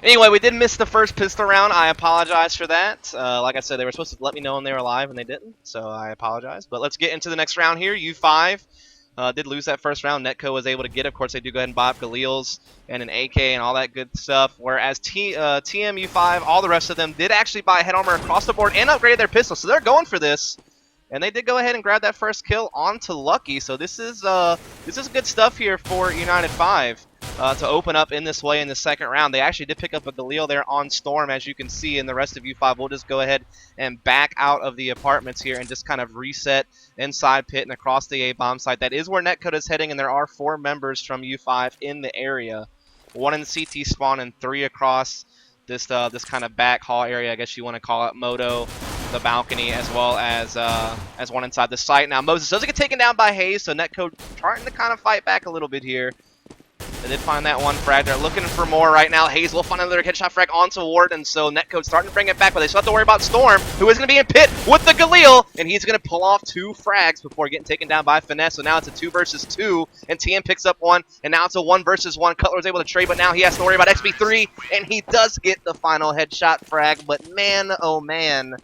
Anyway, we did miss the first pistol round. I apologize for that. Like I said, they were supposed to let me know when they were live, and they didn't, so I apologize. But let's get into the next round here. U5 did lose that first round. Netco was able to get it. Of course, they do go ahead and buy up Galil's and an AK and all that good stuff. Whereas TM, U5, all the rest of them did actually buy head armor across the board and upgraded their pistol, so they're going for this. And they did go ahead and grab that first kill onto Lucky. So this is good stuff here for United 5 to open up in this way in the second round. They actually did pick up a Galil there on Storm, as you can see, and the rest of U5 will just go ahead and back out of the apartments here and just kind of reset inside pit and across the A bomb site. That is where Netcode is heading, and there are 4 members from U5 in the area. 1 in the CT spawn and 3 across this kind of back hall area, I guess you want to call it. Moto, the balcony, as well as 1 inside the site. Now Moses doesn't get taken down by Hayes, so Netcode trying to kind of fight back a little bit here. They did find that one frag. They're looking for more right now. Hayes will find another headshot frag onto Warden, so Netcode's starting to bring it back, but they still have to worry about Storm, who is going to be in pit with the Galil, and he's going to pull off 2 frags before getting taken down by Finesse. So now it's a 2 versus 2, and TM picks up 1, and now it's a 1 versus 1. Cutler was able to trade, but now he has to worry about XP3, and he does get the final headshot frag, but man, oh man,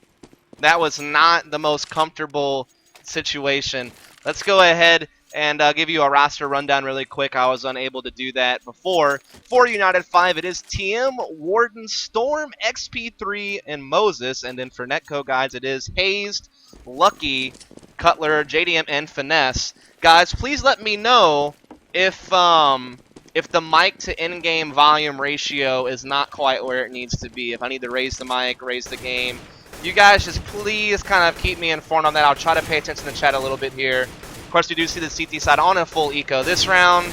that was not the most comfortable situation. Let's go ahead and give you a roster rundown really quick. I was unable to do that before. For United 5, it is TM, Warden, Storm, XP3, and Moses. And then for Netco, guys, it is Hazed, Lucky, Cutler, JDM, and Finesse. Guys, please let me know if the mic to in-game volume ratio is not quite where it needs to be. If I need to raise the mic, raise the game. You guys just please kind of keep me informed on that. I'll try to pay attention to the chat a little bit here. Of course, we do see the CT side on a full eco this round,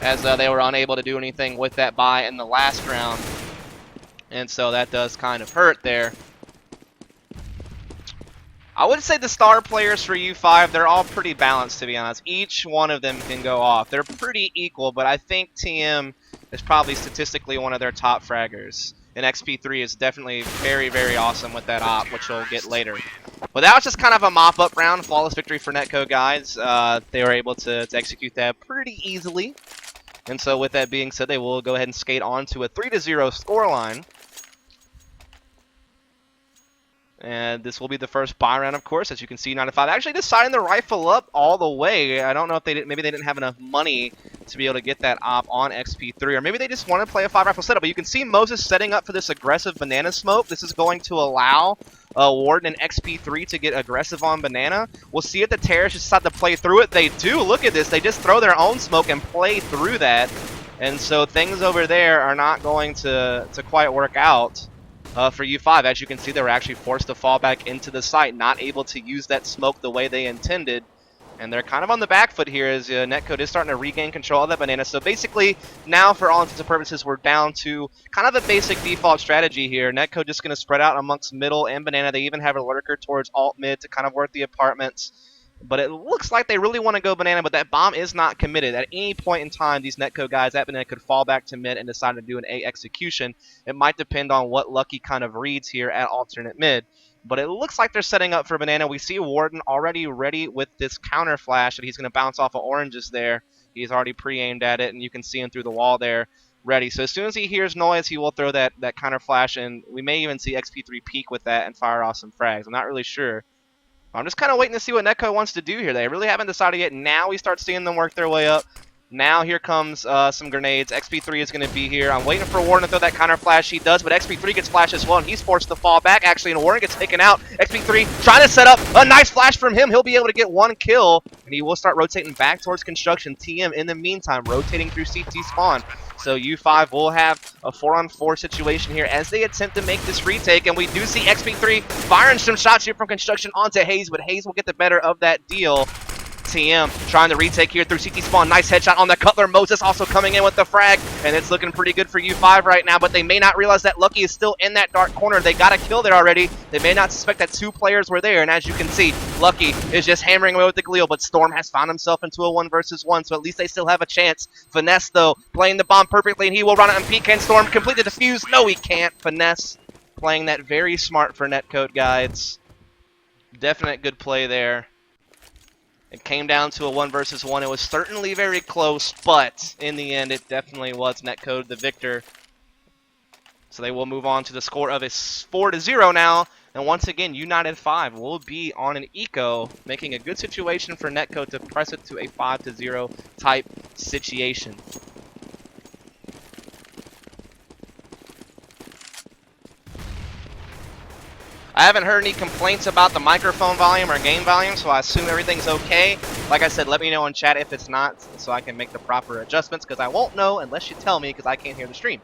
as they were unable to do anything with that buy in the last round. And so that does kind of hurt there. I would say the star players for U5, they're all pretty balanced, to be honest. Each one of them can go off. They're pretty equal, but I think TM is probably statistically one of their top fraggers. And XP3 is definitely very, very awesome with that op, which we'll get later. But that was just kind of a mop-up round. Flawless victory for Netco, guys. They were able to execute that pretty easily. And so with that being said, they will go ahead and skate on to a 3-0 scoreline. And this will be the first buy round, of course. As you can see, United 5 actually deciding to rifle up all the way. I don't know if maybe they didn't have enough money to be able to get that op on XP3, or maybe they just want to play a 5 rifle setup. But you can see Moses setting up for this aggressive banana smoke. This is going to allow Warden and XP3 to get aggressive on banana. We'll see if the terrorists decide to play through it. They do. Look at this. They just throw their own smoke and play through that. And so things over there are not going to quite work out. For U5, as you can see, they were actually forced to fall back into the site, not able to use that smoke the way they intended. And they're kind of on the back foot here as Netcode is starting to regain control of that banana. So basically, now for all intents and purposes, we're down to kind of a basic default strategy here. Netcode just going to spread out amongst middle and banana. They even have a lurker towards alt mid to kind of work the apartments. But it looks like they really want to go banana, but that bomb is not committed. At any point in time, these Netco guys at banana could fall back to mid and decide to do an A execution. It might depend on what Lucky kind of reads here at alternate mid. But it looks like they're setting up for banana. We see Warden already ready with this counter flash that he's going to bounce off of oranges there. He's already pre-aimed at it, and you can see him through the wall there ready. So as soon as he hears noise, he will throw that counter flash, and we may even see XP3 peek with that and fire off some frags. I'm not really sure. I'm just kind of waiting to see what Netco wants to do here. They really haven't decided yet. Now we start seeing them work their way up. Now here comes some grenades. XP3 is going to be here. I'm waiting for Warren to throw that counter flash. He does, but XP3 gets flashed as well, and he's forced to fall back, actually, and Warren gets taken out. XP3 trying to set up a nice flash from him. He'll be able to get 1 kill, and he will start rotating back towards construction. TM, in the meantime, rotating through CT spawn. So U5 will have a 4-on-4 situation here as they attempt to make this retake, and we do see XP3 firing some shots here from construction onto Hayes, but Hayes will get the better of that deal. TM trying to retake here through CT spawn. Nice headshot on the Cutler. Moses also coming in with the frag, and it's looking pretty good for U5 right now, but they may not realize that Lucky is still in that dark corner. They got a kill there already. They may not suspect that 2 players were there, and as you can see, Lucky is just hammering away with the Galil, but Storm has found himself into a 1 versus 1, so at least they still have a chance. Finesse, though, playing the bomb perfectly, and he will run it and peek. Can Storm complete the defuse? No, he can't. Finesse playing that very smart for netcode, guys. Definite good play there. It came down to a 1 versus 1. It was certainly very close, but in the end, it definitely was netcode the victor. So they will move on to the score of a 4-0 now. And once again, United 5 will be on an eco, making a good situation for Netcode to press it to a 5-0 type situation. I haven't heard any complaints about the microphone volume or game volume, so I assume everything's okay. Like I said, let me know in chat if it's not, so I can make the proper adjustments, because I won't know unless you tell me, because I can't hear the stream.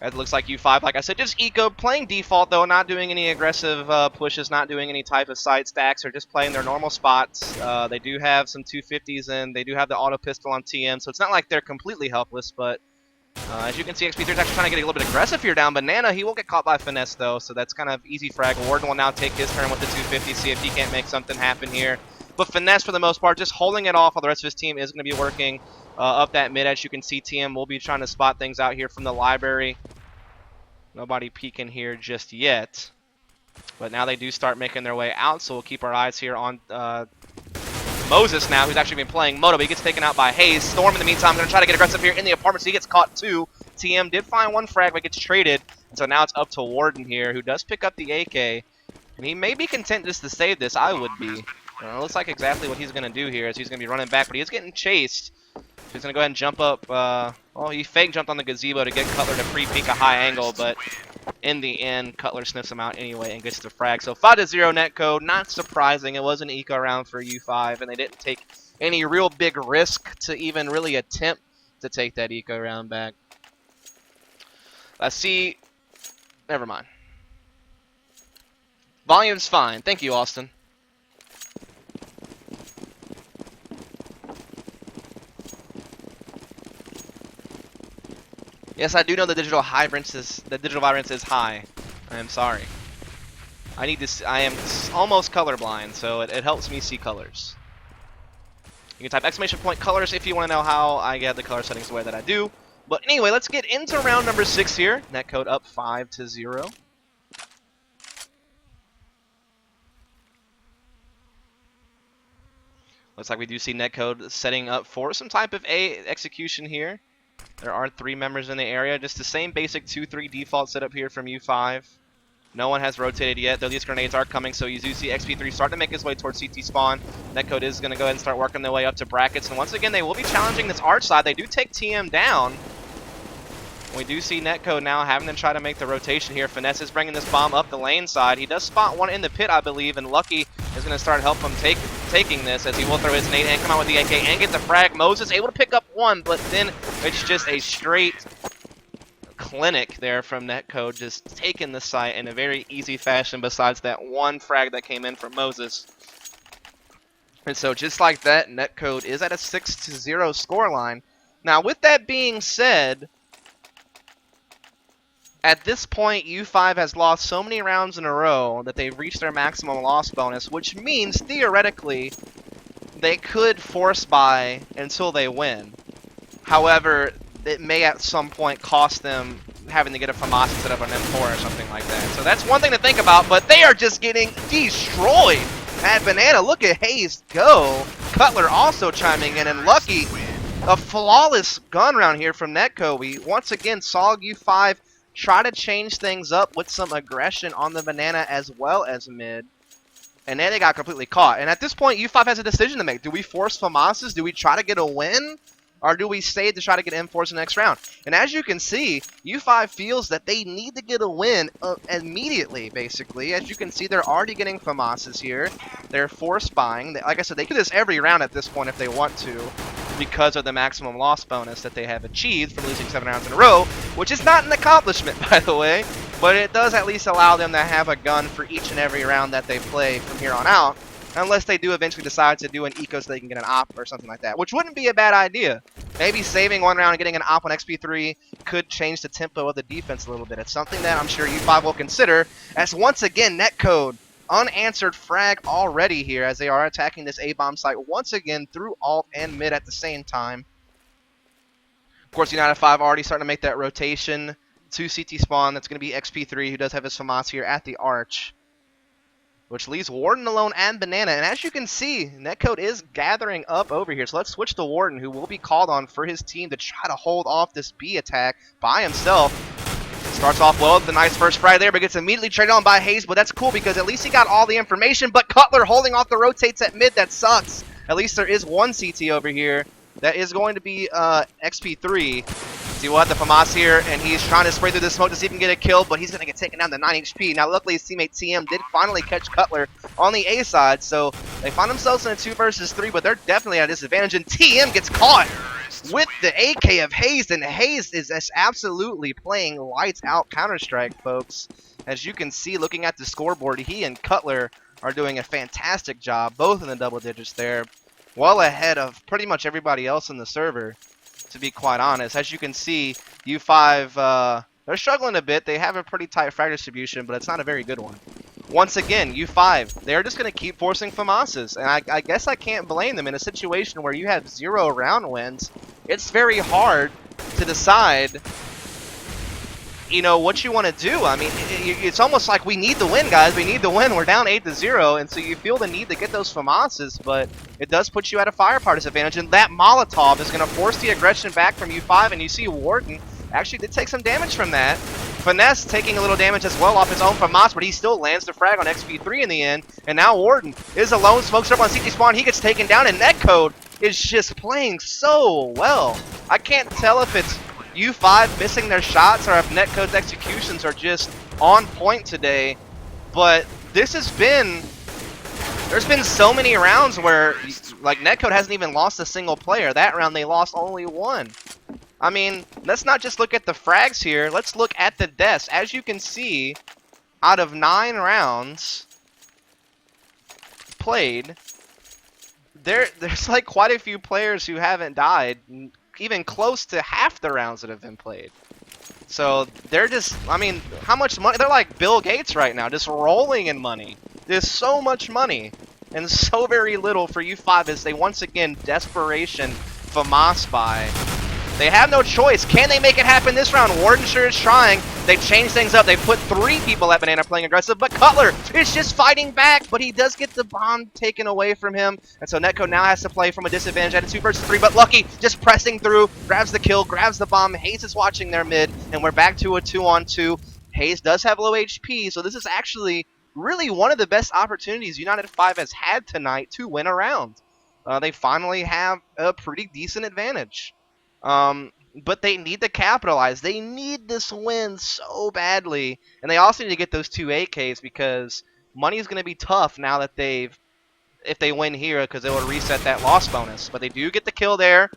It looks like U5, like I said, just eco, playing default though, not doing any aggressive pushes, not doing any type of side stacks, or just playing their normal spots. They do have some 250s, and they do have the auto pistol on TM, so it's not like they're completely helpless, but as you can see, XP3 is actually trying to get a little bit aggressive here down Banana. He will get caught by Finesse, though, so that's kind of easy frag. Warden will now take his turn with the 250, see if he can't make something happen here. But Finesse, for the most part, just holding it off while the rest of his team is going to be working up that mid. As you can see, TM will be trying to spot things out here from the library. Nobody peeking here just yet. But now they do start making their way out, so we'll keep our eyes here on Moses now, who's actually been playing Moto, but he gets taken out by Hayes. Storm, in the meantime, going to try to get aggressive here in the apartment, so he gets caught too. TM did find one frag, but gets traded. And so now it's up to Warden here, who does pick up the AK. And he may be content just to save this. I would be. It looks like exactly what he's going to do here, as he's going to be running back, but he is getting chased. So he's going to go ahead and jump up. Well, he fake jumped on the gazebo to get Cutler to pre-peek a high angle, but in the end, Cutler sniffs him out anyway and gets the frag. So 5-0 netcode, not surprising. It was an eco round for U5, and they didn't take any real big risk to even really attempt to take that eco round back. Let's see. Never mind. Volume's fine. Thank you, Austin. Yes, I do know the digital vibrance is high. I am sorry. I am almost colorblind, so it helps me see colors. You can type ! colors if you want to know how I get the color settings the way that I do. But anyway, let's get into round number 6 here. Netcode up 5-0. Looks like we do see Netcode setting up for some type of execution here. There are 3 members in the area. Just the same basic 2-3 default setup here from U5. No one has rotated yet, though these grenades are coming, so you do see XP3 starting to make his way towards CT spawn. Netcode is going to go ahead and start working their way up to brackets. And once again, they will be challenging this arch side. They do take TM down. We do see Netcode now having them try to make the rotation here. Finesse is bringing this bomb up the lane side. He does spot one in the pit, I believe, and Lucky is going to start helping him taking this, as he will throw his nade and come out with the AK and get the frag. Moses able to pick up one, but then it's just a straight clinic there from Netcode, just taking the site in a very easy fashion, besides that one frag that came in from Moses. And so just like that, Netcode is at a 6-0 scoreline. Now, with that being said, at this point, U5 has lost so many rounds in a row that they've reached their maximum loss bonus, which means, theoretically, they could force buy until they win. However, it may at some point cost them having to get a FAMAS instead of an M4 or something like that. So that's one thing to think about, but they are just getting destroyed at Banana. Look at Hayes go. Cutler also chiming in, and Lucky, a flawless gun round here from Netco. We once again saw U5 try to change things up with some aggression on the Banana as well as mid. And then they got completely caught. And at this point, U5 has a decision to make. Do we force FAMASs? Do we try to get a win? Or do we save to try to get M4s in the next round? And as you can see, U5 feels that they need to get a win immediately, basically. As you can see, they're already getting FAMASs here. They're force buying. Like I said, they can do this every round at this point if they want to, because of the maximum loss bonus that they have achieved from losing 7 rounds in a row, which is not an accomplishment, by the way, but it does at least allow them to have a gun for each and every round that they play from here on out, unless they do eventually decide to do an eco so they can get an op or something like that, which wouldn't be a bad idea. Maybe saving one round and getting an op on XP3 could change the tempo of the defense a little bit. It's something that I'm sure U5 will consider, as once again, Netcode, unanswered frag already here as they are attacking this A-bomb site once again through alt and mid at the same time. Of course, United 5 already starting to make that rotation to CT spawn. That's going to be XP3, who does have his FAMAS here at the arch, which leaves Warden alone and Banana. And as you can see, Netcode is gathering up over here. So let's switch to Warden, who will be called on for his team to try to hold off this B attack by himself. Starts off well with the nice first fry there, but gets immediately traded on by Hayes. But that's cool because at least he got all the information. But Cutler holding off the rotates at mid. That sucks. At least there is one CT over here. That is going to be XP3. So we'll have the FAMAS here, and he's trying to spray through the smoke to see if he can get a kill, but he's going to get taken down to 9 HP. Now, luckily, his teammate TM did finally catch Cutler on the A side, so they find themselves in a 2 versus 3, but they're definitely at a disadvantage, and TM gets caught with the AK of Hayes, and Hayes is absolutely playing lights out Counter-Strike, folks. As you can see, looking at the scoreboard, he and Cutler are doing a fantastic job, both in the double digits there, well ahead of pretty much everybody else in the server, to be quite honest. As you can see, U5, they're struggling a bit. They have a pretty tight frag distribution, but it's not a very good one. Once again, U5, they're just going to keep forcing FAMASs, and I guess I can't blame them. In a situation where you have 0 round wins, it's very hard to decide, you know, what you want to do. I mean, it's almost like we need the win, guys. We need the win. We're down 8-0, and so you feel the need to get those FAMASs, but it does put you at a firepower disadvantage, and that Molotov is going to force the aggression back from U5, and you see Warden actually did take some damage from that. Finesse taking a little damage as well off his own FAMAS, but he still lands the frag on XP3 in the end, and now Warden is alone, smokes up on CT spawn, he gets taken down, and Netcode is just playing so well. I can't tell if it's U5 missing their shots or if Netcode's executions are just on point today, but this has been, there's been so many rounds where like Netcode hasn't even lost a single player. That round they lost only 1. I mean, let's not just look at the frags here, let's look at the deaths. As you can see, out of 9 rounds played, there's like quite a few players who haven't died, even close to half the rounds that have been played. So they're just, I mean, how much money? They're like Bill Gates right now, just rolling in money. There's so much money and so very little for U5 as they once again desperation FAMAS buy. They have no choice. Can they make it happen this round? Warden sure is trying. They've changed things up. They put 3 people at Banana playing aggressive, but Cutler is just fighting back, but he does get the bomb taken away from him, and so Netcode now has to play from a disadvantage at a 2 versus 3, but Lucky just pressing through, grabs the kill, grabs the bomb. Hayes is watching their mid, and we're back to a 2-on-2. Hayes does have low HP, so this is actually really one of the best opportunities United 5 has had tonight to win a round. They finally have a pretty decent advantage. But they need to capitalize. They need this win so badly. And they also need to get those 2 AKs because money is going to be tough now that if they win here, because they will reset that loss bonus. But they do get the kill there.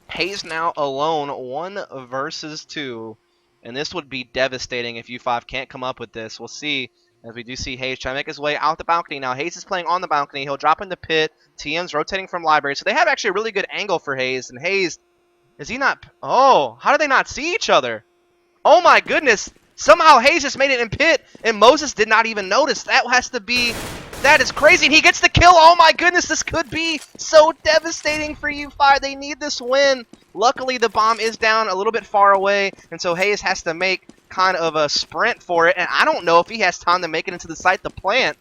Hayes now alone, 1 versus 2. And this would be devastating if U5 can't come up with this. We'll see, as we do see Hayes trying to make his way out the balcony. Now Hayes is playing on the balcony. He'll drop in the pit. TM's rotating from library. So they have actually a really good angle for Hayes. And Hayes, is he not? Oh, how do they not see each other? Oh my goodness. Somehow Hayes just made it in pit, and Moses did not even notice. That has to be, that is crazy. And he gets the kill. Oh my goodness, this could be so devastating for U5. They need this win. Luckily, the bomb is down a little bit far away, and so Hayes has to make kind of a sprint for it. And I don't know if he has time to make it into the site to plant.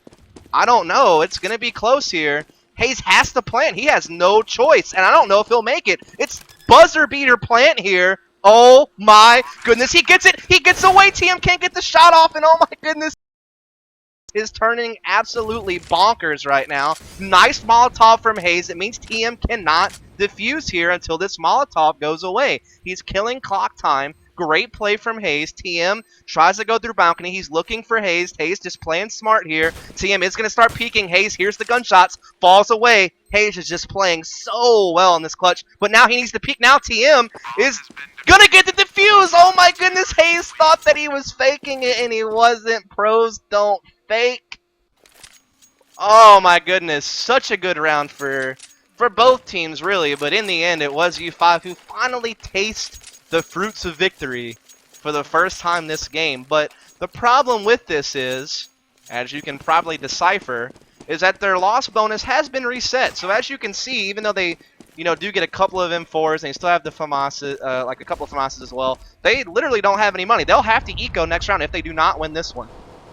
I don't know. It's going to be close here. Hayes has to plant. He has no choice, and I don't know if he'll make it. It's buzzer beater plant here. Oh my goodness, he gets it. He gets away. TM can't get the shot off, and oh my goodness, is turning absolutely bonkers right now. Nice Molotov from Hayes. It means TM cannot defuse here until this Molotov goes away. He's killing clock time. Great play from Hayes. TM tries to go through balcony. He's looking for Hayes. Hayes just playing smart here. TM is going to start peeking. Hayes hears the gunshots. Falls away. Hayes is just playing so well in this clutch. But now he needs to peek. Now TM is going to get the defuse. Oh my goodness. Hayes thought that he was faking it and he wasn't. Pros don't fake. Oh my goodness. Such a good round for both teams really. But in the end it was U5 who finally taste the fruits of victory for the first time this game. But the problem with this is, as you can probably decipher, is that their loss bonus has been reset. So as you can see, even though they, do get a couple of M4s and they still have the FAMAS, like a couple of FAMASs as well, they literally don't have any money. They'll have to eco next round if they do not win this one.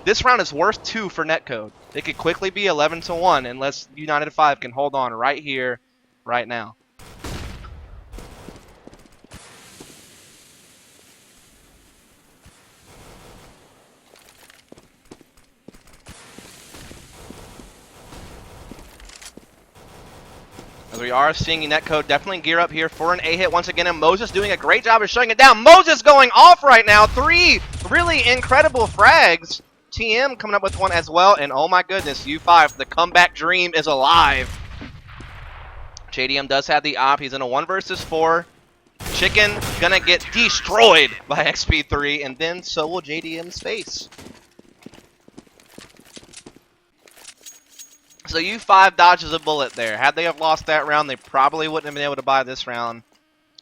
This round is worth 2 for Netcode. They could quickly be 11-1 unless United 5 can hold on right here, right now. we are seeing Netcode definitely gear up here for an A-hit once again, and Moses doing a great job of shutting it down. Moses going off right now. 3 really incredible frags. TM coming up with one as well, and oh my goodness, U5, the comeback dream is alive. JDM does have the op. He's in a 1 versus 4. Chicken gonna get destroyed by XP3, and then so will JDM's face. So U5 dodges a bullet there. Had they have lost that round, they probably wouldn't have been able to buy this round.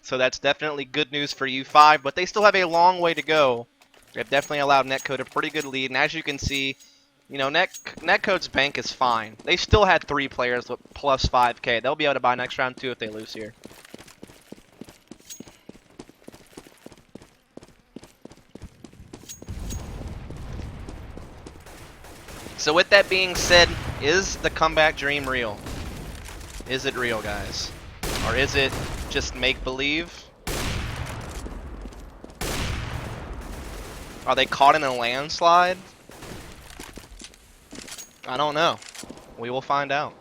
So that's definitely good news for U5, but they still have a long way to go. They've definitely allowed Netcode a pretty good lead, and as you can see, you know, Netcode's bank is fine. They still had 3 players with plus 5K. They'll be able to buy next round too if they lose here. So with that being said, is the comeback dream real? Is it real, guys? Or is it just make-believe? Are they caught in a landslide? I don't know. We will find out.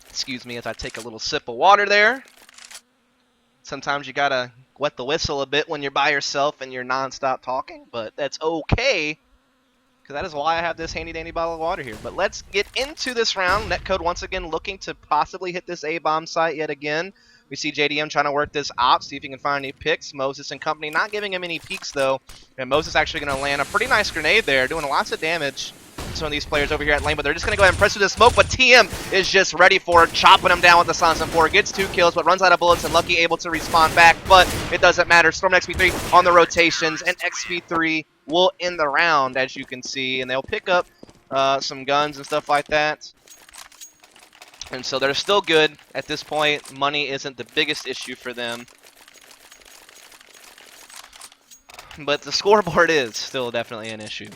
Excuse me as I take a little sip of water there. Sometimes you gotta wet the whistle a bit when you're by yourself and you're non-stop talking, but that's okay, because that is why I have this handy-dandy bottle of water here. But let's get into this round. Netcode once again looking to possibly hit this A-bomb site yet again. We see JDM trying to work this op, see if he can find any picks. Moses and company not giving him any peeks, though. And Moses actually going to land a pretty nice grenade there, doing lots of damage to some of these players over here at lane. But they're just going to go ahead and press through the smoke. But TM is just ready for it, chopping him down with the Silence and 4. Gets 2 kills, but runs out of bullets, and Lucky able to respawn back. But it doesn't matter. Storm and XP3 on the rotations, and XP3 will end the round, as you can see. And they'll pick up some guns and stuff like that. And so they're still good at this point. Money isn't the biggest issue for them. But the scoreboard is still definitely an issue.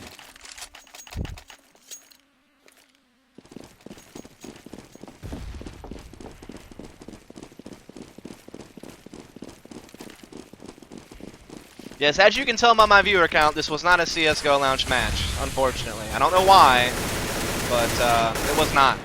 Yes, as you can tell by my viewer count, this was not a CSGO Lounge match, unfortunately. I don't know why, but it was not.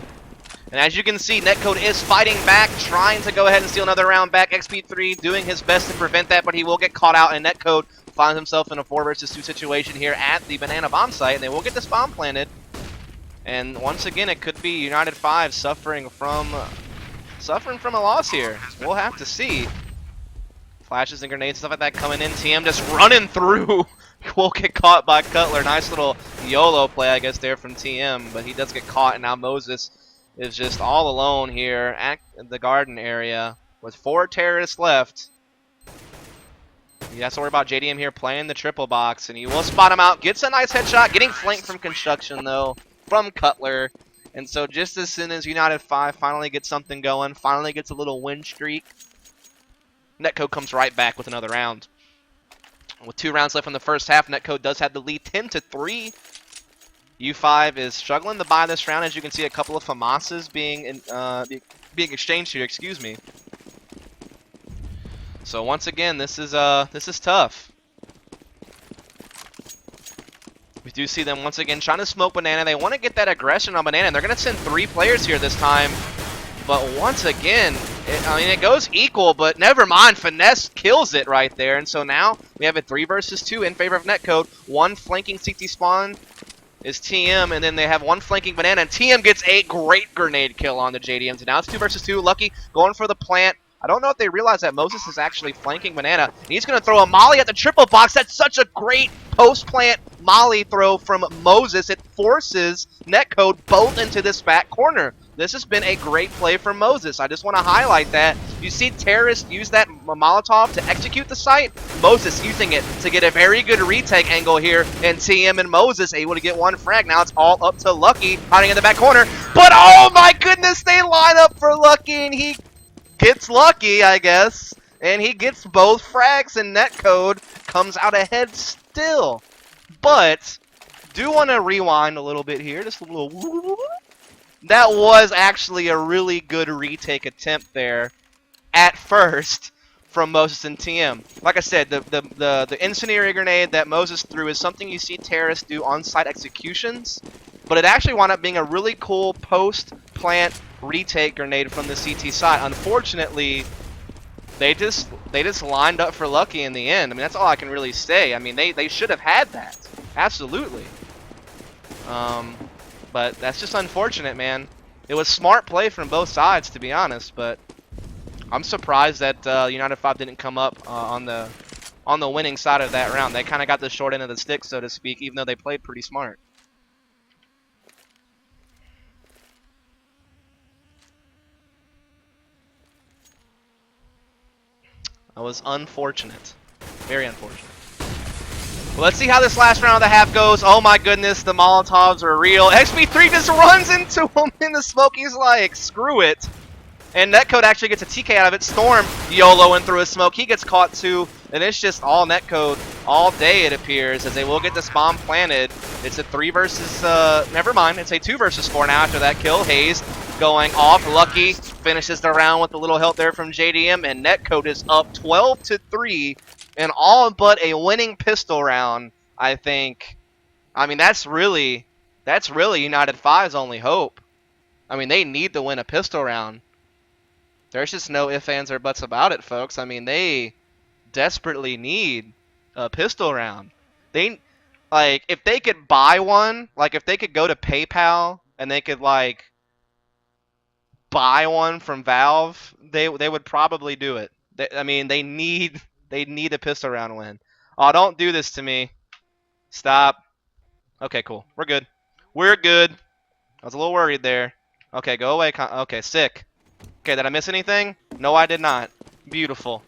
And as you can see, Netcode is fighting back, trying to go ahead and steal another round back. XP3 doing his best to prevent that, but he will get caught out, and Netcode finds himself in a 4 versus 2 situation here at the banana bomb site, and they will get this bomb planted. And once again, it could be United 5 suffering from a loss here. We'll have to see. Flashes and grenades, stuff like that coming in. TM just running through. Will get caught by Cutler. Nice little YOLO play, I guess, there from TM, but he does get caught, and now Moses is just all alone here at the garden area with 4 terrorists left. He has to worry about JDM here playing the triple box, and he will spot him out. Gets a nice headshot, getting flanked from construction, though, from Cutler. And so just as soon as United 5 finally gets something going, finally gets a little win streak, Netcode comes right back with another round. With 2 rounds left in the first half, Netcode does have the lead 10-3. U5 is struggling to buy this round. As you can see, a couple of FAMASs being exchanged here. Excuse me. So once again, this is tough. We do see them once again trying to smoke Banana. They want to get that aggression on Banana. And they're going to send 3 players here this time. But once again, it goes equal, but never mind. Finesse kills it right there. And so now we have a 3 versus 2 in favor of Netcode. 1 flanking CT spawn is TM, and then they have 1 flanking Banana, and TM gets a great grenade kill on the JDM. So now it's 2 versus 2. Lucky going for the plant. I don't know if they realize that Moses is actually flanking Banana. And he's going to throw a molly at the triple box. That's such a great post-plant molly throw from Moses. It forces Netcode both into this back corner. This has been a great play from Moses. I just want to highlight that. You see terrorists use that Molotov to execute the site. Moses using it to get a very good retake angle here. And TM and Moses able to get 1 frag. Now it's all up to Lucky hiding in the back corner. But oh my goodness, they line up for Lucky, and he gets lucky, I guess. And he gets both frags, and Netcode comes out ahead still. But do want to rewind a little bit here. Just a little. That was actually a really good retake attempt there at first from Moses and TM. Like I said, the incendiary grenade that Moses threw is something you see terrorists do on-site executions, but it actually wound up being a really cool post-plant retake grenade from the CT side. Unfortunately, they just lined up for Lucky in the end. I mean, that's all I can really say. I mean, they should have had that. Absolutely. But that's just unfortunate, man. It was smart play from both sides, to be honest, but I'm surprised that United 5 didn't come up on the winning side of that round. They kind of got the short end of the stick, so to speak, even though they played pretty smart. That was unfortunate. Very unfortunate. Well, let's see how this last round of the half goes. Oh my goodness, the Molotovs are real. XP3 just runs into him in the smoke. He's like, screw it. And Netcode actually gets a TK out of it. Storm YOLOing through a smoke. He gets caught too. And it's just all Netcode all day, it appears, as they will get this bomb planted. It's a 3 versus, never mind. It's a 2 versus 4 now after that kill. Hayes going off. Lucky finishes the round with a little help there from JDM. And Netcode is up 12-3 in all but a winning pistol round, I think. I mean, that's really United 5's only hope. I mean, they need to win a pistol round. There's just no ifs, ands, or buts about it, folks. I mean, they desperately need a pistol round. They, like, if they could buy one, like, if they could go to PayPal and they could, like, buy one from Valve, they would probably do it. I mean, they need a pistol round win. Oh, don't do this to me. Stop. Okay, cool. We're good. We're good. I was a little worried there. Okay, go away. Okay, sick. Okay, did I miss anything? No, I did not. Beautiful.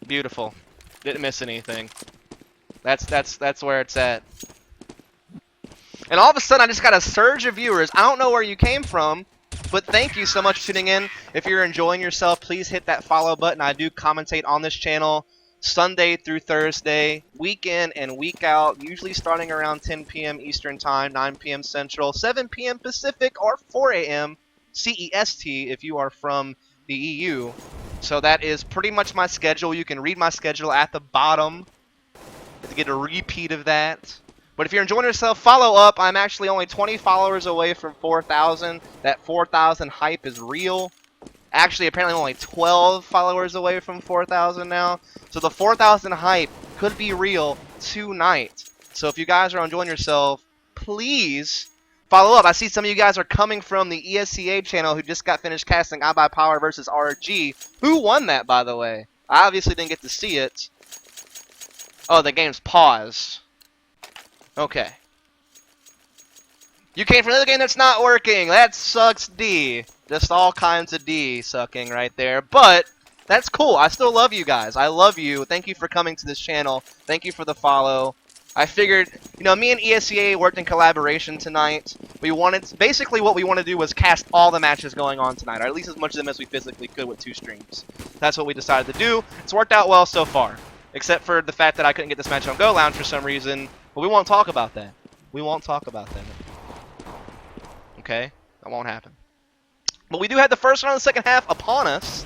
Beautiful. Didn't miss anything. That's where it's at. And all of a sudden, I just got a surge of viewers. I don't know where you came from, but thank you so much for tuning in. If you're enjoying yourself, please hit that follow button. I do commentate on this channel Sunday through Thursday, week in and week out, usually starting around 10 p.m. Eastern Time, 9 p.m. Central, 7 p.m. Pacific, or 4 a.m. CEST if you are from the EU. So that is pretty much my schedule. You can read my schedule at the bottom to get a repeat of that. But if you're enjoying yourself, follow up. I'm actually only 20 followers away from 4,000. That 4,000 hype is real. Actually, apparently I'm only 12 followers away from 4,000 now. So the 4,000 hype could be real tonight. So if you guys are enjoying yourself, please follow up. I see some of you guys are coming from the ESEA channel who just got finished casting I Buy Power versus RG. Who won that, by the way? I obviously didn't get to see it. Oh, the game's paused. Okay. You came from another game that's not working. That sucks D. Just all kinds of D sucking right there. But that's cool. I still love you guys. I love you. Thank you for coming to this channel. Thank you for the follow. I figured, you know, me and ESEA worked in collaboration tonight. Basically what we want to do was cast all the matches going on tonight, or at least as much of them as we physically could with 2 streams. That's what we decided to do. It's worked out well so far, except for the fact that I couldn't get this match on Go Lounge for some reason. But we won't talk about that. We won't talk about that. Okay? That won't happen. But we do have the first round of the second half upon us.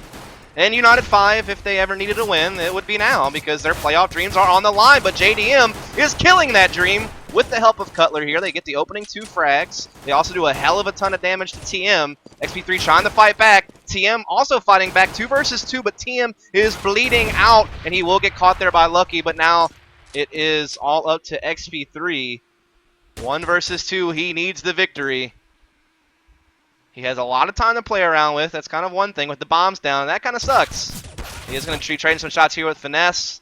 And United 5, if they ever needed a win, it would be now, because their playoff dreams are on the line. But JDM is killing that dream with the help of Cutler here. They get the opening 2 frags. They also do a hell of a ton of damage to TM. XP3 trying to fight back. TM also fighting back 2 versus 2, but TM is bleeding out, and he will get caught there by Lucky. But now it is all up to XP3. 1 versus 2, he needs the victory. He has a lot of time to play around with. That's kind of one thing with the bombs down. That kind of sucks. He is going to be trading some shots here with Finesse.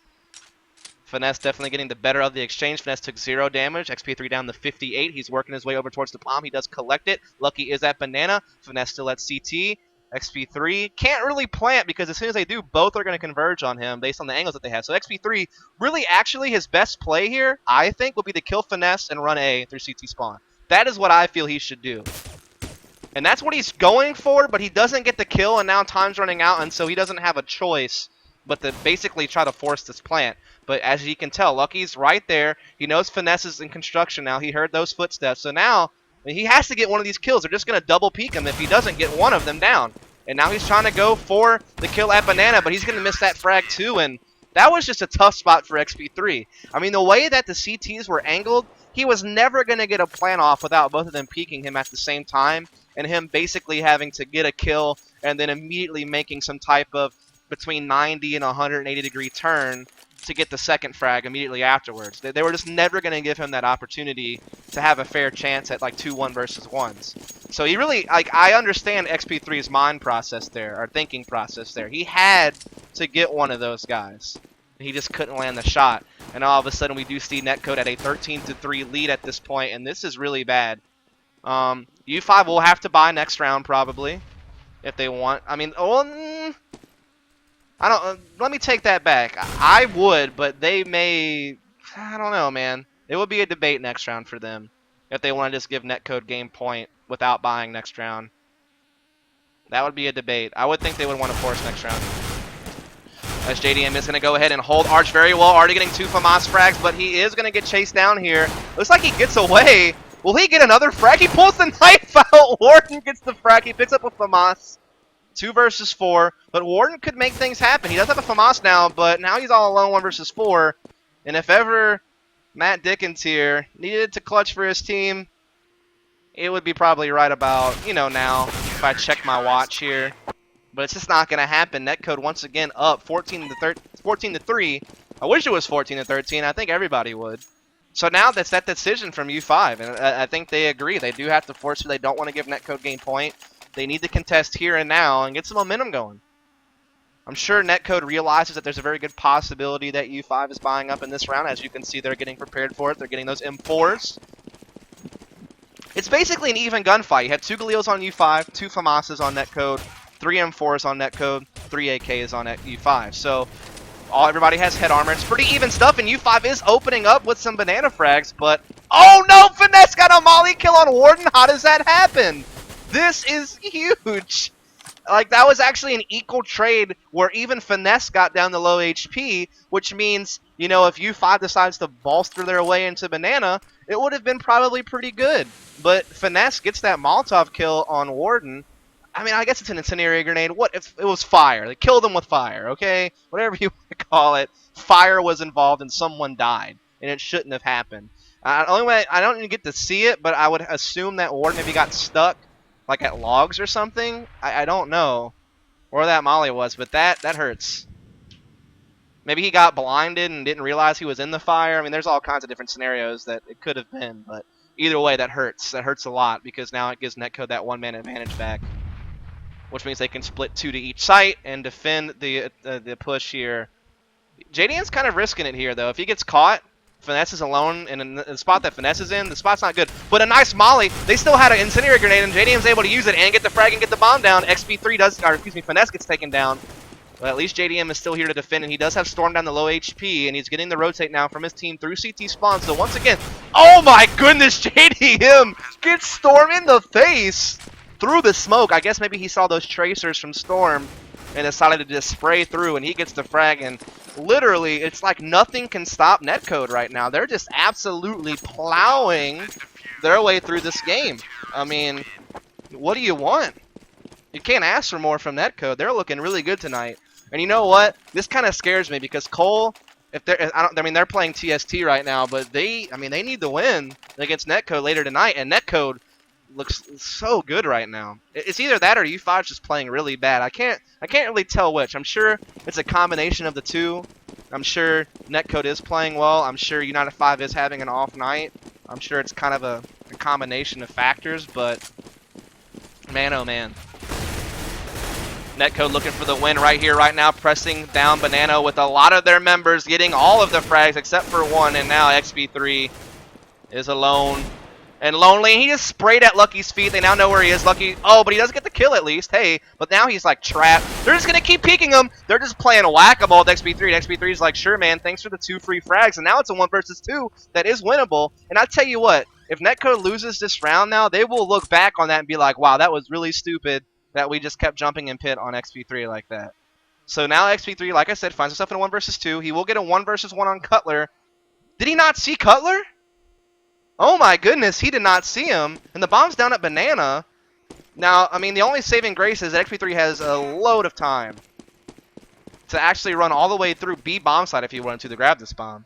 Finesse definitely getting the better of the exchange. Finesse took 0 damage. XP3 down to 58. He's working his way over towards the bomb. He does collect it. Lucky is at Banana. Finesse still at CT. XP3 can't really plant because as soon as they do, both are going to converge on him based on the angles that they have. So XP3, really actually his best play here, I think, will be to kill Finesse and run A through CT spawn. That is what I feel he should do. And that's what he's going for, but he doesn't get the kill, and now time's running out, and so he doesn't have a choice but to basically try to force this plant. But as you can tell, Lucky's right there. He knows Finesse is in construction now. He heard those footsteps. So now he has to get one of these kills. They're just going to double peek him if he doesn't get one of them down. And now he's trying to go for the kill at Banana, but he's going to miss that frag too, and That was just a tough spot for XP3. I mean, the way that the CTs were angled, he was never going to get a plant off without both of them peeking him at the same time, and him basically having to get a kill and then immediately making some type of between 90 and 180 degree turn to get the second frag immediately afterwards. They were just never going to give him that opportunity to have a fair chance at like 2-1 versus 1s. So he really, like, I understand XP3's mind process there, or thinking process there. He had to get one of those guys. He just couldn't land the shot. And all of a sudden we do see Netcode at a 13-3 lead at this point, and this is really bad. U5 will have to buy next round probably if they want. I mean, I don't. Let me take that back. I would, but they may. I don't know, man. It would be a debate next round for them if they want to just give Netcode game point without buying next round. That would be a debate. I would think they would want to force next round. As JDM is going to go ahead and hold Arch very well. Already getting 2 FAMAS frags, but he is going to get chased down here. Looks like he gets away. Will he get another frag? He pulls the knife out. Warden gets the frag. He picks up a FAMAS. 2 versus 4, but Warden could make things happen. He does have a FAMAS now, but now he's all alone 1 versus 4. And if ever Matt Dickens here needed to clutch for his team, it would be probably right about, you know, now, if I check my watch here. But it's just not going to happen. Netcode once again up 14-3. I wish it was 14-13. I think everybody would. So now that's that decision from U5, and I think they agree. They do have to force it. They don't want to give Netcode game point. They need to contest here and now and get some momentum going. I'm sure Netcode realizes that there's a very good possibility that U5 is buying up in this round. As you can see, they're getting prepared for it. They're getting those M4s. It's basically an even gunfight. You have 2 Galils on U5, 2 FAMASs on Netcode, 3 M4s on Netcode, 3 AKs on U5. So everybody has head armor. It's pretty even stuff, and U5 is opening up with some banana frags, but oh no! Finesse got a molly kill on Warden. How does that happen? This is huge. Like, that was actually an equal trade where even Finesse got down to low HP, which means, you know, if U5 decides to bolster their way into Banana, it would have been probably pretty good. But Finesse gets that Molotov kill on Warden. I mean, I guess it's an incendiary grenade. What if it was fire? They killed him with fire, okay? Whatever you want to call it. Fire was involved and someone died, and it shouldn't have happened. Only way, I don't even get to see it, but I would assume that Warden, if he got stuck, like at logs or something, I don't know where that molly was, but that hurts. Maybe he got blinded and didn't realize he was in the fire. I mean, there's all kinds of different scenarios that it could have been, but either way, that hurts. That hurts a lot because now it gives Netcode that 1-man advantage back, which means they can split 2 to each site and defend the push here. JDN's kind of risking it here, though. If he gets caught, Finesse is alone in the spot that Finesse is in. The spot's not good. But a nice molly. They still had an incendiary grenade, and JDM's able to use it and get the frag and get the bomb down. XP3 does, or excuse me, Finesse gets taken down. But at least JDM is still here to defend, and he does have Storm down the low HP, and he's getting the rotate now from his team through CT spawn. So once again, oh my goodness, JDM gets Storm in the face through the smoke. I guess maybe he saw those tracers from Storm and decided to just spray through, and he gets the frag, and literally, it's like nothing can stop Netcode right now. They're just absolutely plowing their way through this game. I mean, what do you want? You can't ask for more from Netcode. They're looking really good tonight. And you know what? This kind of scares me because Cole, if they're, I mean, they're playing TST right now, but they need to win against Netcode later tonight, and Netcode looks so good right now. It's either that or U5's just playing really bad. I can't really tell which. I'm sure it's a combination of the two. I'm sure Netcode is playing well. I'm sure United 5 is having an off night. I'm sure it's kind of a combination of factors, but man, oh man. Netcode looking for the win right here, right now, pressing down Banana with a lot of their members getting all of the frags except for one, and now XP3 is alone and lonely. He just sprayed at Lucky's feet. They now know where he is. Lucky, oh, but he doesn't get the kill at least. Hey, but now he's like trapped. They're just going to keep peeking him. They're just playing whack-a-mole with XP3. And XP3 is like, sure, man, thanks for the 2 free frags. And now it's a 1 versus 2 that is winnable. And I tell you what, if Netcode loses this round now, they will look back on that and be like, wow, that was really stupid that we just kept jumping in pit on XP3 like that. So now XP3, like I said, finds himself in a 1 versus 2. He will get a 1 versus 1 on Cutler. Did he not see Cutler? Oh my goodness, he did not see him. And the bomb's down at Banana. Now, I mean, the only saving grace is that XP3 has a load of time. to actually run all the way through B bomb site if he wanted to grab this bomb.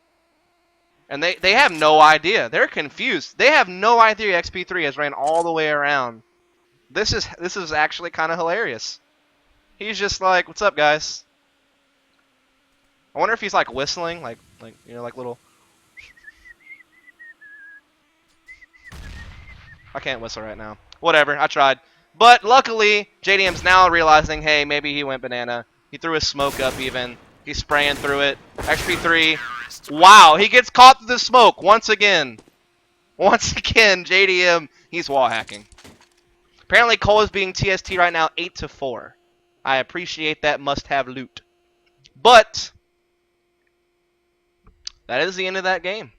And they have no idea. They're confused. They have no idea XP3 has ran all the way around. This is actually kind of hilarious. He's just like, "What's up, guys?" I wonder if he's like whistling, like you know, like little. I can't whistle right now. Whatever, I tried. But luckily, JDM's now realizing, hey, maybe he went banana. He threw his smoke up even. He's spraying through it. XP3. Wow, he gets caught through the smoke once again. Once again, JDM, he's wall hacking. Apparently, Cole is being TST right now 8-4. I appreciate that must-have loot. But that is the end of that game.